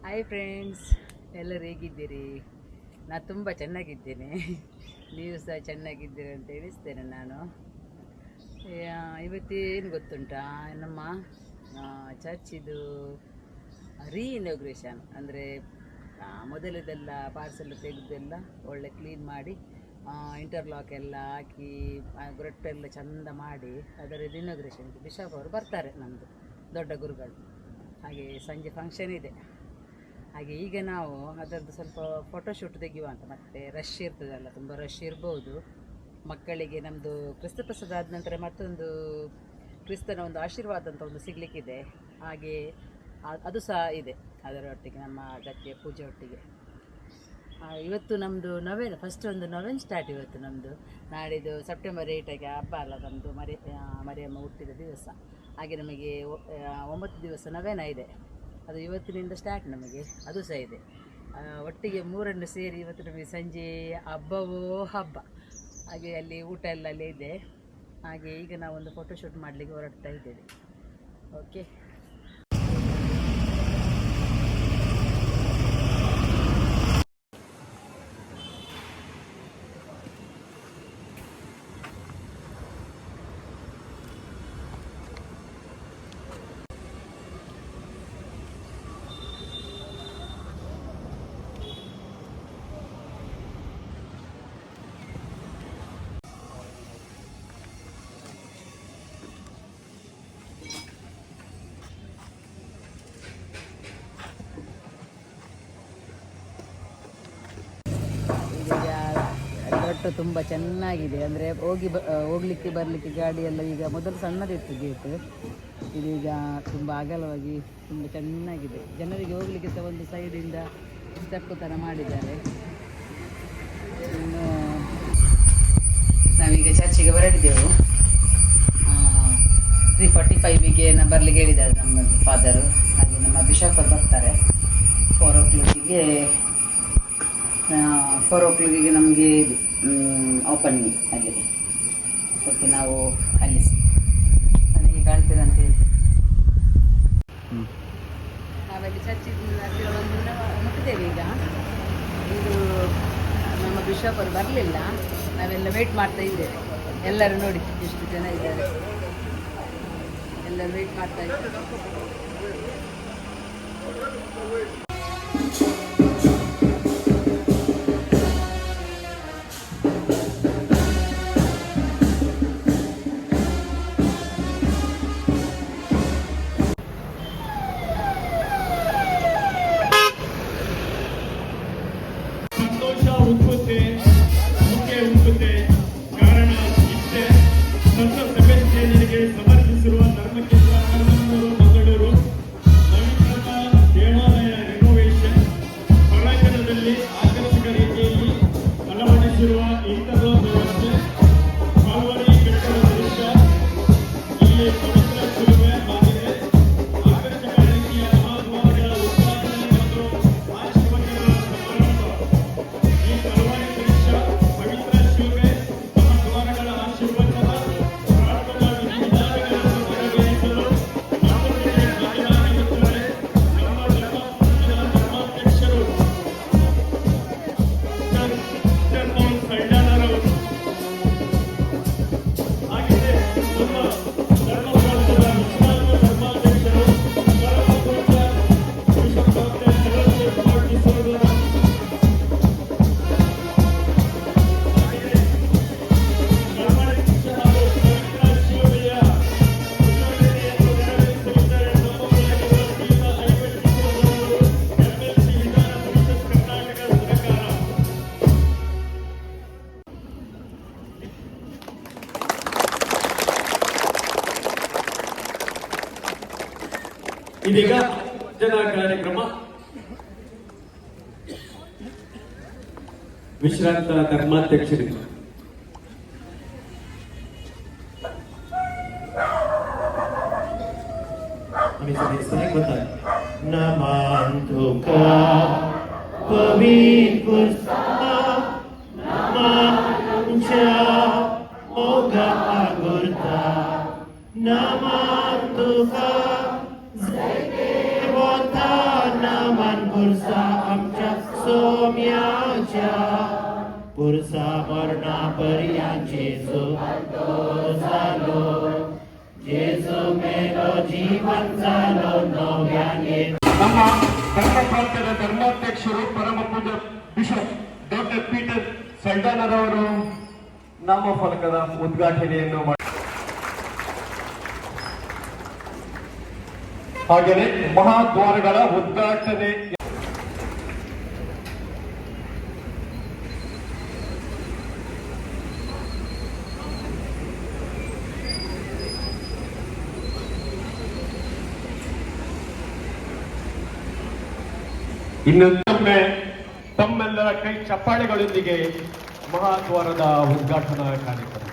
Hi friends, ಎಲ್ಲರೂ ಹೇಗಿದ್ದೀರಿ? ನಾನು ತುಂಬ ಚೆನ್ನಾಗಿದ್ದೇನೆ. ನೀವು ಸಹ ಚೆನ್ನಾಗಿದ್ದೀರಿ ಅಂತ ಎಣಿಸ್ತೇನೆ ನಾನು. ಇವತ್ತೇನು ಗೊತ್ತುಂಟಾ, ನಮ್ಮ ಚರ್ಚಿದು ಇನಾಗ್ರೇಷನ್ ಅಂದರೆ ಮೊದಲದೆಲ್ಲ ಪಾರ್ಸೆಲ್ ತೆಗೆದೆಲ್ಲ ಒಳ್ಳೆ ಕ್ಲೀನ್ ಮಾಡಿ ಇಂಟರ್ಲಾಕ್ ಎಲ್ಲ ಹಾಕಿ ಗೊರಟ್ಟೆಲ್ಲ ಚೆಂದ ಮಾಡಿ ಅದರದ್ದು ಇನಾಗ್ರೇಷನ್ ಬಿಷಪ್ ಅವರು ಬರ್ತಾರೆ, ನಮ್ಮದು ದೊಡ್ಡ ಗುರುಗಳು. ಹಾಗೆ ಸಂಜೆ ಫಂಕ್ಷನ್ ಇದೆ. ಹಾಗೆ ಈಗ ನಾವು ಅದರದ್ದು ಸ್ವಲ್ಪ ಫೋಟೋಶೂಟ್ ತೆಗೆಯುವ ಅಂತ. ಮತ್ತು ರಶ್ ಇರ್ತದಲ್ಲ, ತುಂಬ ರಶ್ ಇರ್ಬೋದು. ಮಕ್ಕಳಿಗೆ ನಮ್ಮದು ಕ್ರಿಸ್ತ ಪ್ರಸಾದ ಆದ ನಂತರ ಮತ್ತೊಂದು ಕ್ರಿಸ್ತನ ಒಂದು ಆಶೀರ್ವಾದ ಅಂತ ಒಂದು ಸಿಗಲಿಕ್ಕಿದೆ. ಹಾಗೆ ಅದು ಸಹ ಇದೆ ಅದರೊಟ್ಟಿಗೆ, ನಮ್ಮ ಗದ್ದೆಯ ಪೂಜೆ ಒಟ್ಟಿಗೆ. ಇವತ್ತು ನಮ್ಮದು ನವೆನ್ ಫಸ್ಟ್ ಒಂದು ನವೆನ್ ಸ್ಟಾರ್ಟ್ ಇವತ್ತು ನಮ್ಮದು. ನಾಡಿದ್ದು ಸೆಪ್ಟೆಂಬರ್ 8ಗೆ ಹಬ್ಬ ಅಲ್ಲ ನಮ್ಮದು, ಮರಿಯಮ್ಮ ಹುಟ್ಟಿದ ದಿವಸ. ಹಾಗೆ ನಮಗೆ 9 ದಿವಸ ನವೆನ ಇದೆ. ಅದು ಇವತ್ತಿನಿಂದ ಸ್ಟಾರ್ಟ್ ನಮಗೆ, ಅದು ಸಹ ಇದೆ. ಒಟ್ಟಿಗೆ ಮೂರನ್ನು ಸೇರಿ ಇವತ್ತು ನಮಗೆ ಸಂಜೆ ಹಬ್ಬವೋ ಹಬ್ಬ. ಹಾಗೆ ಅಲ್ಲಿ ಊಟ ಎಲ್ಲ ಅಲ್ಲೇ ಇದೆ. ಹಾಗೆ ಈಗ ನಾವೊಂದು ಫೋಟೋಶೂಟ್ ಮಾಡಲಿಕ್ಕೆ ಹೊರಡ್ತಾ ಇದ್ದೇವೆ. ಓಕೆ. ದೊಡ್ಡ ತುಂಬ ಚೆನ್ನಾಗಿದೆ, ಅಂದರೆ ಹೋಗ್ಲಿಕ್ಕೆ ಬರಲಿಕ್ಕೆ ಗಾಡಿ ಎಲ್ಲ ಈಗ ಮೊದಲು ಸಣ್ಣದಿತ್ತು ಗೇಟು, ಇದೀಗ ತುಂಬ ಅಗಲವಾಗಿ ತುಂಬ ಚೆನ್ನಾಗಿದೆ. ಜನರಿಗೆ ಹೋಗಲಿಕ್ಕೆ ಸಹ ಒಂದು ಸೈಡಿಂದ ಸ್ಟೆಪ್ ಥರ ಮಾಡಿದ್ದಾರೆ. ಇನ್ನು ನಾವೀಗ ಚರ್ಚಿಗೆ ಹೊರಟಿದ್ದೆವು. 3:45ಗೆ ಬರಲಿಕ್ಕೆ ಹೇಳಿದ್ದಾರೆ ನಮ್ಮ ಫಾದರು. ಹಾಗೆ ನಮ್ಮ ಬಿಷಪ್ ಬರ್ತಾರೆ 4 o'clock ನಮಗೆ ಇದು ಓಪನಿಂಗ್ ಅಲ್ಲಿ. ಓಕೆ, ನಾವು ಅಲ್ಲಿ ನನಗೆ ಕಾಣ್ತೀರ ಅಂತ ಹೇಳಿ ನಾವಲ್ಲಿ ಚರ್ಚಿನ ಹತ್ತಿರ ಮುಟ್ಟಿದ್ದೇವೆ. ಈಗ ಇದು ನಮ್ಮ ಬಿಷಪ್ ಅವರು ಬರಲಿಲ್ಲ, ನಾವೆಲ್ಲ ವೇಟ್ ಮಾಡ್ತಾ ಇದ್ದೇವೆ. ಎಲ್ಲರೂ ನೋಡಿ ಎಷ್ಟು ಜನ ಇದ್ದಾರೆ, ಎಲ್ಲರೂ ವೇಟ್ ಮಾಡ್ತಾ ಇದ್ದೇವೆ. ಸಮರ್ಪಿಸಿರುವ ಧರ್ಮಕೇಂದ್ರ ಮಂಗಳೂರು ನವೀಕರಣ ದೇವಾಲಯ ರಿನೋವೇಷನ್ ಹೊರಾಂಗಣದಲ್ಲಿ ಆಕರ್ಷಕ ರೀತಿಯಲ್ಲಿ ಅಳವಡಿಸಿರುವ ಇಂಟರ್ಲಾಕ್ ವ್ಯವಸ್ಥೆ, ಕಾಲ್ವರಿ ಕಟ್ಟಡ ದೃಶ್ಯ, ಇಲ್ಲಿ ಪವಿತ್ರ ಶಿಲುಬೆ ಆಗಿದೆ. ಆಕರ್ಷಕ ರೀತಿಯ ಮಹಾದ್ವಾರಗಳ ಉದ್ಘಾಟನೆ ಮತ್ತು ಆಶೀರ್ವಚನ ಸಮಾರಂಭ. ಈ ಕಲ್ವರಿ ದೃಶ್ಯ, ಪವಿತ್ರ ಶಿಲುಬೆ, ಮಹಾದ್ವಾರಗಳ ಆಶೀರ್ವಚನ, ಇದೀಗ ಜನ ಕಾರ್ಯಕ್ರಮ. ವಿಶ್ರಾಂತ ಧರ್ಮಾಧ್ಯಕ್ಷರಿಗೆ ಗೊತ್ತಾಗ ನಮಾಂತುಕ ಪವಿತ್ರ ಮೋಗ ಗುರ್ತ ನಮಾಂತುಕ naman सोम्याच्या पुरसा मरणा पर्यांचे जालो जेजू मेलो जीवन जालो नव्याने. ನಮ್ಮ ಧರ್ಮ ಪ್ರಾಂತ್ಯದ ಧರ್ಮಾಧ್ಯಕ್ಷರು ಪರಮ ಪೂಜ್ಯ ಬಿಷಪ್ ಡಾಕ್ಟರ್ ಪೀಟರ್ ಸಲ್ಡಾನರವರು ನಾಮಫಲಕದ ಉದ್ಘಾಟನೆಯನ್ನು ಮಾಡಿ ಹಾಗೆಯೇ ಮಹಾದ್ವಾರಗಳ ಉದ್ಘಾಟನೆ ಇನ್ನೊಮ್ಮೆ ತಮ್ಮೆಲ್ಲರ ಕೈ ಚಪ್ಪಾಳೆಗಳೊಂದಿಗೆ ಮಹಾದ್ವಾರದ ಉದ್ಘಾಟನಾ ಕಾರ್ಯಕ್ರಮ.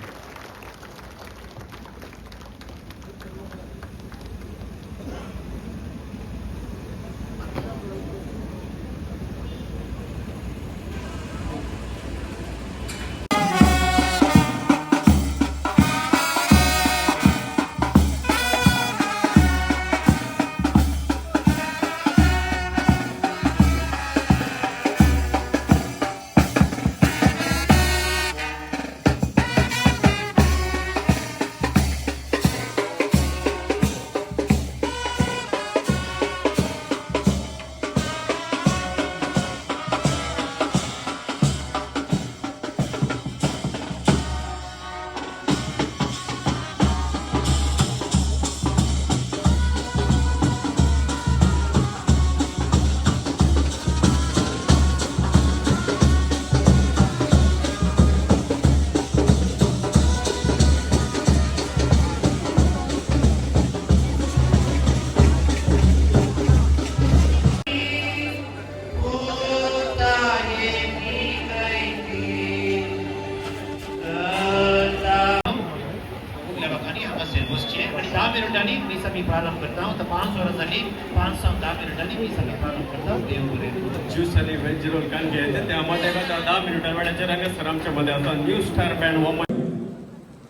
मिनिटांनी मी सगळी प्रारंभ करता हूं. तर 5 वर्षांनी 510 मिनिटांनी मी सगळी प्रारंभ करता हूं. देव बरें. ज्यूस आणि व्हेज रोल कान घ्यायचे त्यामध्ये 10 मिनिटा वेळाच्या रंगसर आमच्या मध्ये आता न्यू स्टार बँड वॉमन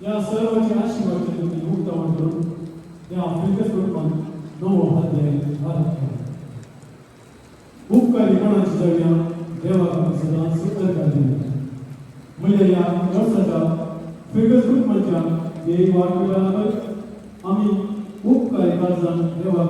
या सर्वांची आशीर्वाद मुक्त करून या फिल्डर्स ग्रुपान नवो अध्याय आरंभ केला. उपकारी कोणाची जगल्या देवाक सदां सुंदर काळजी म्हणजे या वर्साच्या फिल्डर्स ग्रुपांच्या एक वाटवेळावर आम्ही उपकारी काळजान देवाक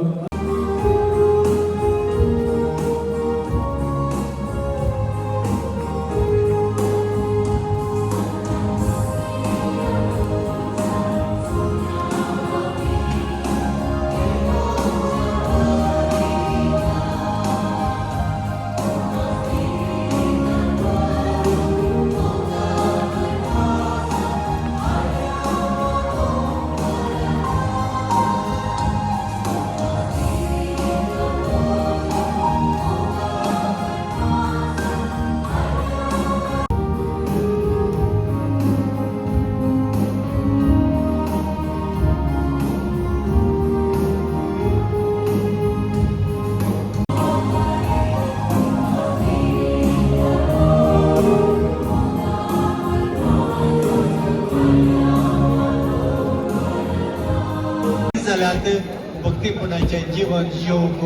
भक्तीपणाचे जीवन येवंक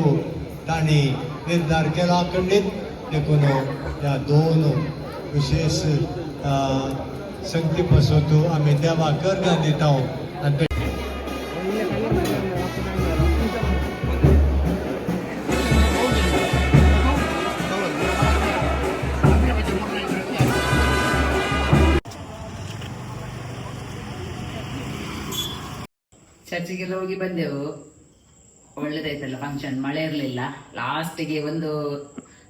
तांणी निर्धार केला. खंडीत देखून ह्या दोन विशेष संगती पासून आमी देवाक अर्घ दिता. ಚರ್ಚಿಗೆಲ್ಲ ಹೋಗಿ ಬಂದೆವು. ಒಳ್ಳೇದಾಯ್ತಲ್ಲ ಫಂಕ್ಷನ್. ಮಳೆ ಇರಲಿಲ್ಲ. ಲಾಸ್ಟಿಗೆ ಒಂದು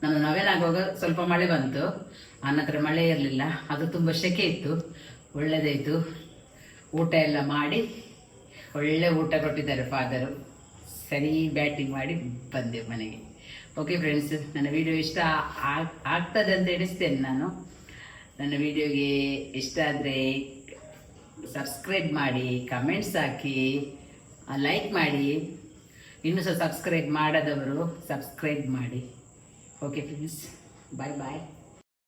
ನಮ್ಮ ನವೆನಾಗುವಾಗ ಸ್ವಲ್ಪ ಮಳೆ ಬಂತು. ಆನಂತರ ಮಳೆ ಇರಲಿಲ್ಲ. ಅದು ತುಂಬ ಸೆಕೆ ಇತ್ತು. ಒಳ್ಳೇದಾಯ್ತು. ಊಟ ಎಲ್ಲ ಮಾಡಿ ಒಳ್ಳೆ ಊಟ ಕೊಟ್ಟಿದ್ದಾರೆ ಫಾದರು. ಸರಿ ಬ್ಯಾಟಿಂಗ್ ಮಾಡಿ ಬಂದೆವು ಮನೆಗೆ. ಓಕೆ ಫ್ರೆಂಡ್ಸ್, ನನ್ನ ವಿಡಿಯೋ ಇಷ್ಟ ಆಗ್ತದೆ ಅಂತ ಎಣಿಸ್ತೇನೆ ನಾನು. ನನ್ನ ವಿಡಿಯೋಗೆ ಇಷ್ಟ ಆದರೆ ಸಬ್ಸ್ಕ್ರೈಬ್ ಮಾಡಿ, ಕಮೆಂಟ್ಸ್ ಹಾಕಿ, ಲೈಕ್ ಮಾಡಿ. ಇನ್ನೂ ಸಹ ಸಬ್ಸ್ಕ್ರೈಬ್ ಮಾಡದವರು ಸಬ್ಸ್ಕ್ರೈಬ್ ಮಾಡಿ. ಓಕೆ ಫ್ರೆಂಡ್ಸ್, ಬಾಯ್ ಬಾಯ್.